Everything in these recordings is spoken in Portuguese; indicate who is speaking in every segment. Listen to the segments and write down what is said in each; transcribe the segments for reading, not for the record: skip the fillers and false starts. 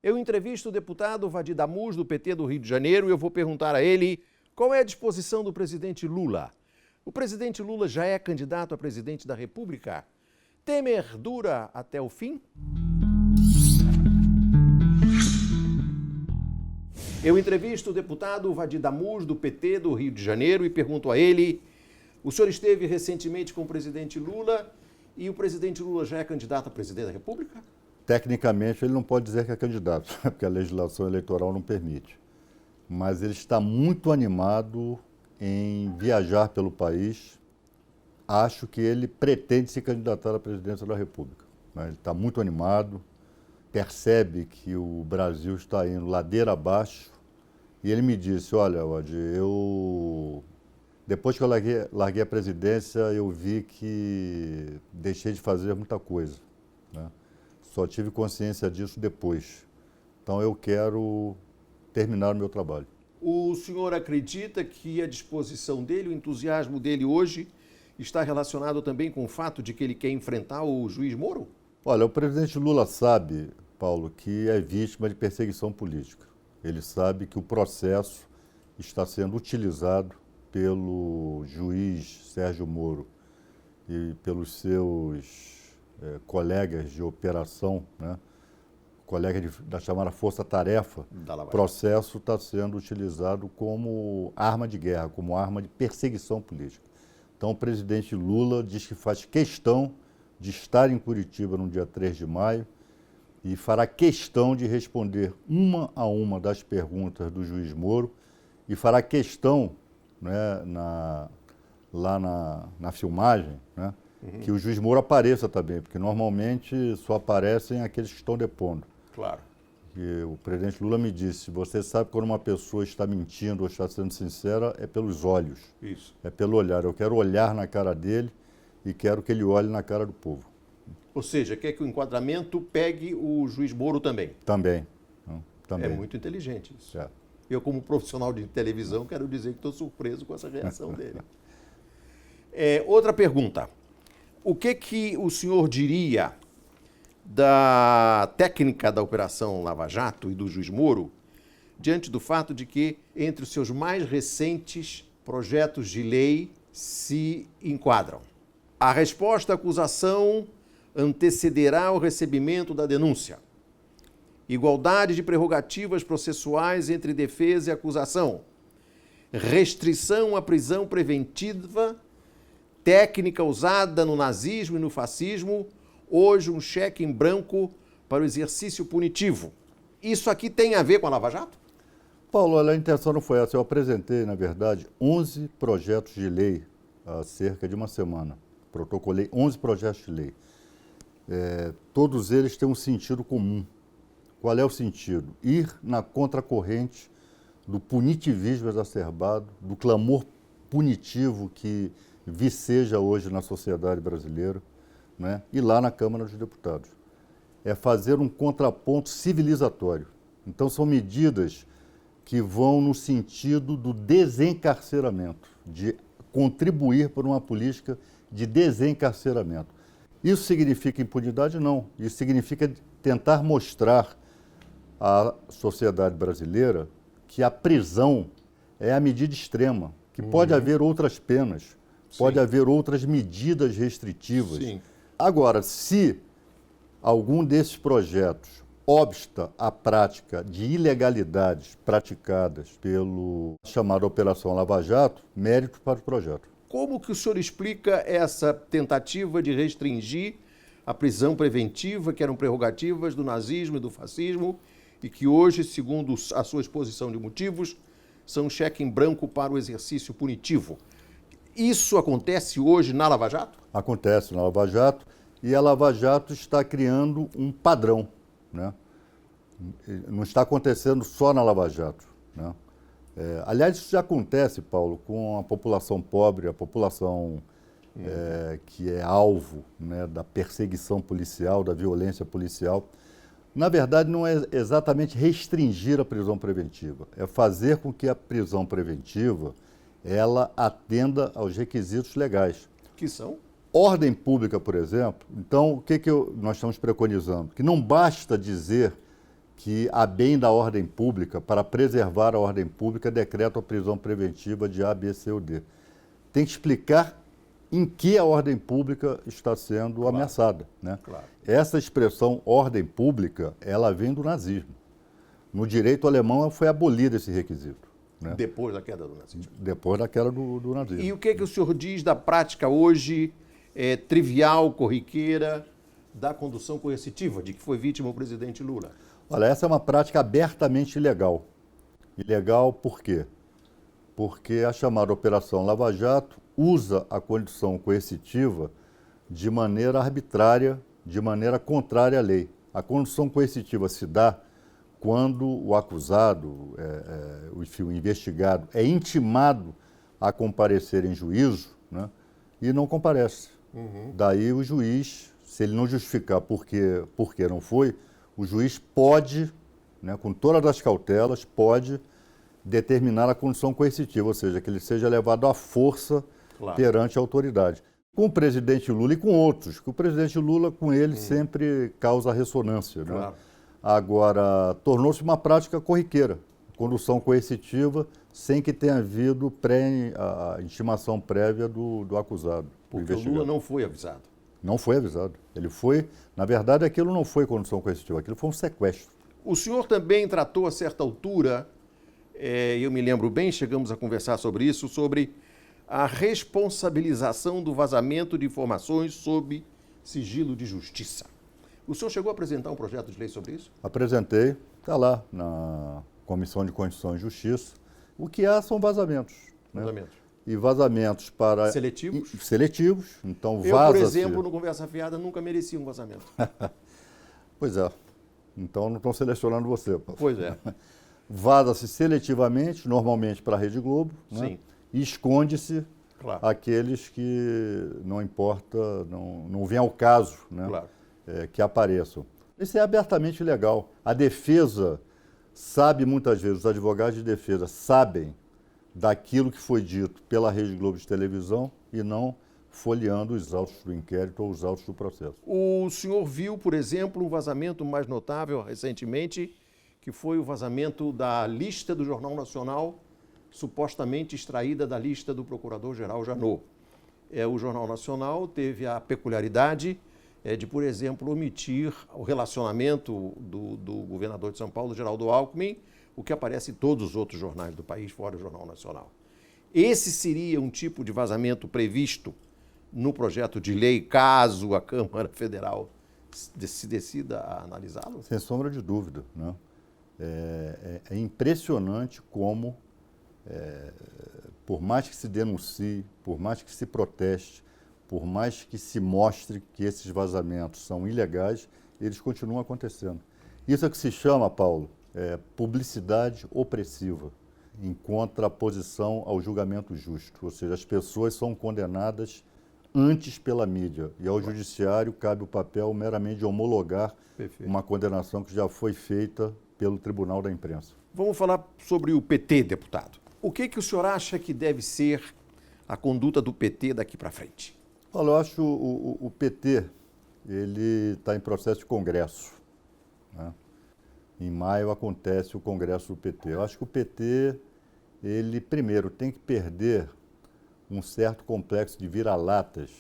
Speaker 1: Eu entrevisto o deputado Vadir Damus, do PT do Rio de Janeiro, e eu vou perguntar a ele qual é a disposição do presidente Lula. O presidente Lula já é candidato a presidente da República? Temer dura até o fim? Eu entrevisto o deputado Vadir Damus, do PT do Rio de Janeiro, e pergunto a ele: o senhor esteve recentemente com o presidente Lula e o presidente Lula já é candidato a presidente da República?
Speaker 2: Tecnicamente, ele não pode dizer que é candidato, porque a legislação eleitoral não permite. Mas ele está muito animado em viajar pelo país. Acho que ele pretende se candidatar à presidência da República. Ele está muito animado, percebe que o Brasil está indo ladeira abaixo. E ele me disse: olha, Vadir, depois que eu larguei a presidência, eu vi que deixei de fazer muita coisa, né? Só tive consciência disso depois. Então eu quero terminar o meu trabalho.
Speaker 1: O senhor acredita que a disposição dele, o entusiasmo dele hoje, está relacionado também com o fato de que ele quer enfrentar o juiz Moro?
Speaker 2: Olha, o presidente Lula sabe, Paulo, que é vítima de perseguição política. Ele sabe que o processo está sendo utilizado pelo juiz Sérgio Moro e pelos seus colegas de operação, né? Colegas da chamada força-tarefa. O processo está sendo utilizado como arma de guerra, como arma de perseguição política. Então o presidente Lula diz que faz questão de estar em Curitiba no dia 3 de maio e fará questão de responder uma a uma das perguntas do juiz Moro e fará questão, né, lá na filmagem, né, que o juiz Moro apareça também, porque normalmente só aparecem aqueles que estão depondo.
Speaker 1: Claro.
Speaker 2: E o presidente Lula me disse: você sabe quando uma pessoa está mentindo ou está sendo sincera, é pelos olhos.
Speaker 1: Isso.
Speaker 2: É pelo olhar. Eu quero olhar na cara dele e quero que ele olhe na cara do povo.
Speaker 1: Ou seja, quer que o enquadramento pegue o juiz Moro também?
Speaker 2: Também. Também.
Speaker 1: É muito inteligente isso.
Speaker 2: É.
Speaker 1: Eu, como profissional de televisão, quero dizer que estou surpreso com essa reação dele. Outra pergunta. O que o senhor diria da técnica da Operação Lava Jato e do juiz Moro diante do fato de que, entre os seus mais recentes projetos de lei, se enquadram? A resposta à acusação antecederá o recebimento da denúncia. Igualdade de prerrogativas processuais entre defesa e acusação. Restrição à prisão preventiva, técnica usada no nazismo e no fascismo, hoje um cheque em branco para o exercício punitivo. Isso aqui tem a ver com a Lava Jato?
Speaker 2: Paulo, a intenção não foi essa. Eu apresentei, na verdade, 11 projetos de lei há cerca de uma semana. Protocolei 11 projetos de lei. Todos eles têm um sentido comum. Qual é o sentido? Ir na contracorrente do punitivismo exacerbado, do clamor punitivo que viceja hoje na sociedade brasileira, né? E lá na Câmara dos Deputados. É fazer um contraponto civilizatório. Então são medidas que vão no sentido do desencarceramento, de contribuir por uma política de desencarceramento. Isso significa impunidade? Não. Isso significa tentar mostrar à sociedade brasileira que a prisão é a medida extrema, que pode haver outras penas, pode haver outras medidas restritivas.
Speaker 1: Sim.
Speaker 2: Agora, se algum desses projetos obsta à prática de ilegalidades praticadas pelo chamado Operação Lava Jato, mérito para o projeto.
Speaker 1: Como que o senhor explica essa tentativa de restringir a prisão preventiva, que eram prerrogativas do nazismo e do fascismo, e que hoje, segundo a sua exposição de motivos, são cheque em branco para o exercício punitivo? Isso acontece hoje na Lava Jato?
Speaker 2: Acontece na Lava Jato, e a Lava Jato está criando um padrão, né? Não está acontecendo só na Lava Jato, né? Aliás, isso já acontece, Paulo, com a população pobre, a população que é alvo, né, da perseguição policial, da violência policial. Na verdade, não é exatamente restringir a prisão preventiva, é fazer com que a prisão preventiva ela atenda aos requisitos legais.
Speaker 1: Que são?
Speaker 2: Ordem pública, por exemplo. Então, o que nós estamos preconizando? Que não basta dizer que, a bem da ordem pública, para preservar a ordem pública, decreta a prisão preventiva de A, B, C ou D. Tem que explicar em que a ordem pública está sendo ameaçada, né?
Speaker 1: Claro.
Speaker 2: Essa expressão ordem pública, ela vem do nazismo. No direito alemão foi abolido esse requisito, né?
Speaker 1: Depois da queda do nazismo.
Speaker 2: Depois da queda do nazismo.
Speaker 1: E o que o senhor diz da prática hoje, trivial, corriqueira, da condução coercitiva, de que foi vítima o presidente Lula?
Speaker 2: Olha, essa é uma prática abertamente ilegal. Ilegal por quê? Porque a chamada Operação Lava Jato usa a condição coercitiva de maneira arbitrária, de maneira contrária à lei. A condição coercitiva se dá quando o acusado, o investigado, é intimado a comparecer em juízo, né, e não comparece. Daí o juiz, se ele não justificar por que não foi, o juiz pode, né, com todas as cautelas, pode determinar a condição coercitiva, ou seja, que ele seja levado à força perante a autoridade. Com o presidente Lula e com outros, que o presidente Lula, com ele, sempre causa ressonância, né?
Speaker 1: Claro.
Speaker 2: Agora, tornou-se uma prática corriqueira, condução coercitiva, sem que tenha havido a intimação prévia do acusado.
Speaker 1: Porque o Lula não foi avisado.
Speaker 2: Não foi avisado. Ele foi, na verdade, aquilo não foi condução coercitiva, aquilo foi um sequestro.
Speaker 1: O senhor também tratou a certa altura, eu me lembro bem, chegamos a conversar sobre isso, sobre a responsabilização do vazamento de informações sob sigilo de justiça. O senhor chegou a apresentar um projeto de lei sobre isso?
Speaker 2: Apresentei, está lá na Comissão de Constituição e Justiça. O que há são vazamentos.
Speaker 1: Vazamentos.
Speaker 2: Né? E vazamentos para...
Speaker 1: Seletivos?
Speaker 2: Seletivos. Então,
Speaker 1: eu, por exemplo, no Conversa Fiada, nunca merecia um vazamento.
Speaker 2: Pois é. Então, não estão selecionando você.
Speaker 1: Pois é.
Speaker 2: Vaza-se seletivamente, normalmente para a Rede Globo.
Speaker 1: Sim.
Speaker 2: Né? E esconde-se
Speaker 1: claro.
Speaker 2: aqueles que não importa, não vem ao caso, né?
Speaker 1: Claro.
Speaker 2: Que apareçam. Isso é abertamente ilegal. A defesa sabe, muitas vezes, os advogados de defesa sabem daquilo que foi dito pela Rede Globo de televisão e não folheando os autos do inquérito ou os autos do processo.
Speaker 1: O senhor viu, por exemplo, um vazamento mais notável recentemente, que foi o vazamento da lista do Jornal Nacional, supostamente extraída da lista do Procurador-Geral Janot. O Jornal Nacional teve a peculiaridade de, por exemplo, omitir o relacionamento do governador de São Paulo, Geraldo Alckmin, o que aparece em todos os outros jornais do país, fora o Jornal Nacional. Esse seria um tipo de vazamento previsto no projeto de lei, caso a Câmara Federal se decida a analisá-lo?
Speaker 2: Sem sombra de dúvida, né? É impressionante como, por mais que se denuncie, por mais que se proteste, por mais que se mostre que esses vazamentos são ilegais, eles continuam acontecendo. Isso é que se chama, Paulo, publicidade opressiva, em contraposição ao julgamento justo. Ou seja, as pessoas são condenadas antes pela mídia e ao judiciário cabe o papel meramente de homologar uma condenação que já foi feita pelo Tribunal da Imprensa.
Speaker 1: Vamos falar sobre o PT, deputado. O que o senhor acha que deve ser a conduta do PT daqui para frente?
Speaker 2: Olha, eu acho o PT, ele está em processo de congresso, né? Em maio acontece o congresso do PT. Eu acho que o PT, ele primeiro tem que perder um certo complexo de vira-latas,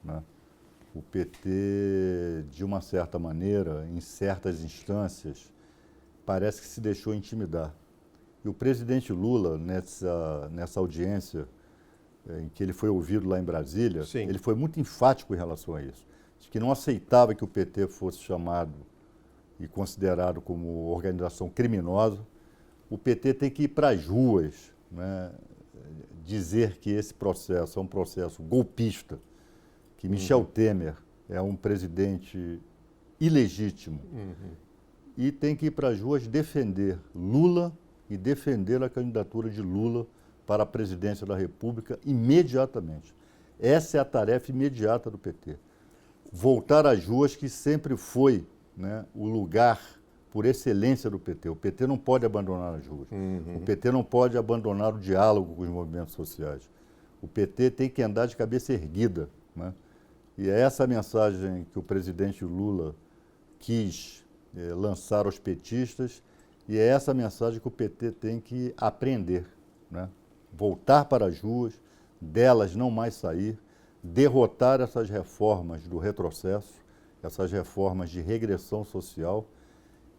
Speaker 2: né? O PT, de uma certa maneira, em certas instâncias, parece que se deixou intimidar. E o presidente Lula, nessa audiência em que ele foi ouvido lá em Brasília,
Speaker 1: Sim.
Speaker 2: Ele foi muito enfático em relação a isso. Diz que não aceitava que o PT fosse chamado e considerado como organização criminosa. O PT tem que ir para as ruas, né, dizer que esse processo é um processo golpista, que Michel Temer é um presidente ilegítimo. E tem que ir para as ruas defender Lula e defender a candidatura de Lula para a presidência da República imediatamente. Essa é a tarefa imediata do PT. Voltar às ruas, que sempre foi, né, o lugar por excelência do PT. O PT não pode abandonar as ruas. O PT não pode abandonar o diálogo com os movimentos sociais. O PT tem que andar de cabeça erguida, né? E é essa a mensagem que o presidente Lula quis lançar aos petistas, e é essa mensagem que o PT tem que aprender, né? Voltar para as ruas, delas não mais sair, derrotar essas reformas do retrocesso, essas reformas de regressão social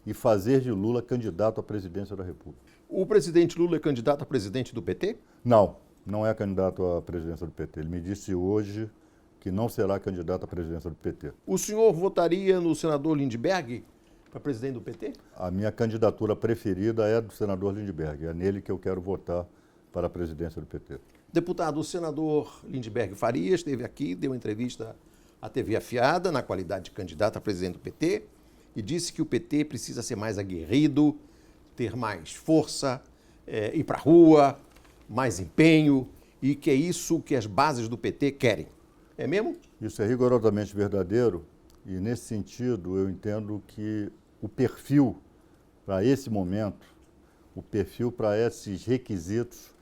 Speaker 2: e fazer de Lula candidato à presidência da República.
Speaker 1: O presidente Lula é candidato a presidente do PT?
Speaker 2: Não, não é candidato à presidência do PT. Ele me disse hoje que não será candidato à presidência do PT.
Speaker 1: O senhor votaria no senador Lindbergh para presidente do PT?
Speaker 2: A minha candidatura preferida é do senador Lindbergh. É nele que eu quero votar para a presidência do PT.
Speaker 1: Deputado, o senador Lindbergh Farias esteve aqui, deu entrevista à TV Afiada, na qualidade de candidato a presidente do PT, e disse que o PT precisa ser mais aguerrido, ter mais força, ir para a rua, mais empenho, e que é isso que as bases do PT querem. É mesmo?
Speaker 2: Isso é rigorosamente verdadeiro, e nesse sentido eu entendo que o perfil para esse momento, o perfil para esses requisitos,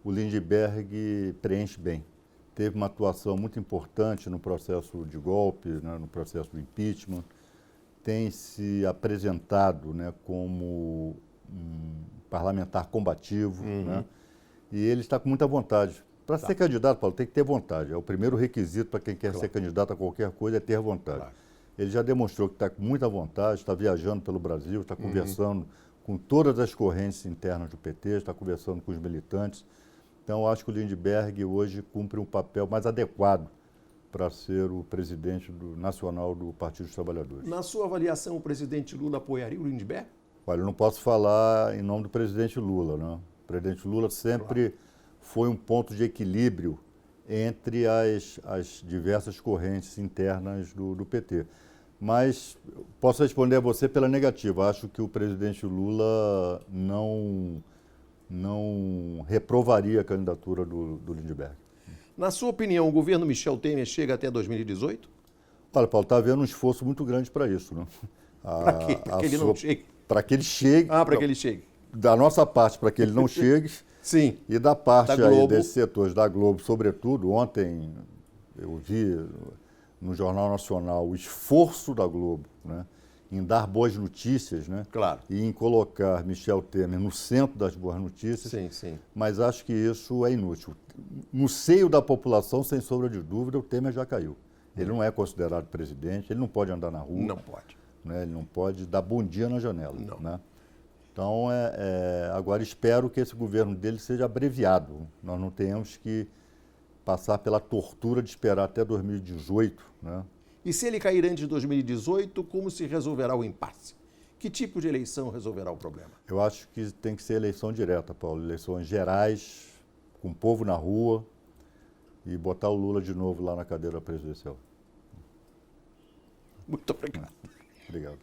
Speaker 2: o Lindbergh preenche bem. Teve uma atuação muito importante no processo de golpe, né, no processo do impeachment, tem se apresentado, né, como um parlamentar combativo, né, e ele está com muita vontade. Para ser candidato, Paulo, tem que ter vontade. É o primeiro requisito para quem quer ser candidato a qualquer coisa, é ter vontade.
Speaker 1: Claro.
Speaker 2: Ele já demonstrou que está com muita vontade, está viajando pelo Brasil, está conversando com todas as correntes internas do PT, está conversando com os militantes. Então, eu acho que o Lindbergh hoje cumpre um papel mais adequado para ser o presidente nacional do Partido dos Trabalhadores.
Speaker 1: Na sua avaliação, o presidente Lula apoiaria o Lindbergh?
Speaker 2: Olha, eu não posso falar em nome do presidente Lula, né? O presidente Lula sempre foi um ponto de equilíbrio entre as diversas correntes internas do PT. Mas posso responder a você pela negativa. Acho que o presidente Lula não reprovaria a candidatura do Lindbergh.
Speaker 1: Na sua opinião, o governo Michel Temer chega até 2018?
Speaker 2: Olha, Paulo, está havendo um esforço muito grande para isso, né?
Speaker 1: Para quê? Para que ele não chegue?
Speaker 2: Para que ele chegue.
Speaker 1: Ah, para que ele chegue.
Speaker 2: Da nossa parte, para que ele não chegue.
Speaker 1: Sim.
Speaker 2: E da parte
Speaker 1: Da
Speaker 2: aí
Speaker 1: Globo.
Speaker 2: desses setores, da Globo, sobretudo, ontem eu vi no Jornal Nacional o esforço da Globo, né, em dar boas notícias, né,
Speaker 1: Claro.
Speaker 2: e em colocar Michel Temer no centro das boas notícias,
Speaker 1: Sim, sim.
Speaker 2: mas acho que isso é inútil. No seio da população, sem sombra de dúvida, o Temer já caiu. Ele não é considerado presidente, ele não pode andar na rua.
Speaker 1: Não pode.
Speaker 2: Né, ele não pode dar bom dia na janela.
Speaker 1: Não.
Speaker 2: Né? Então, agora espero que esse governo dele seja abreviado. Nós não tenhamos que passar pela tortura de esperar até 2018. Né?
Speaker 1: E se ele cair antes de 2018, como se resolverá o impasse? Que tipo de eleição resolverá o problema?
Speaker 2: Eu acho que tem que ser eleição direta, Paulo. Eleições gerais, com o povo na rua e botar o Lula de novo lá na cadeira presidencial.
Speaker 1: Muito obrigado.
Speaker 2: Obrigado.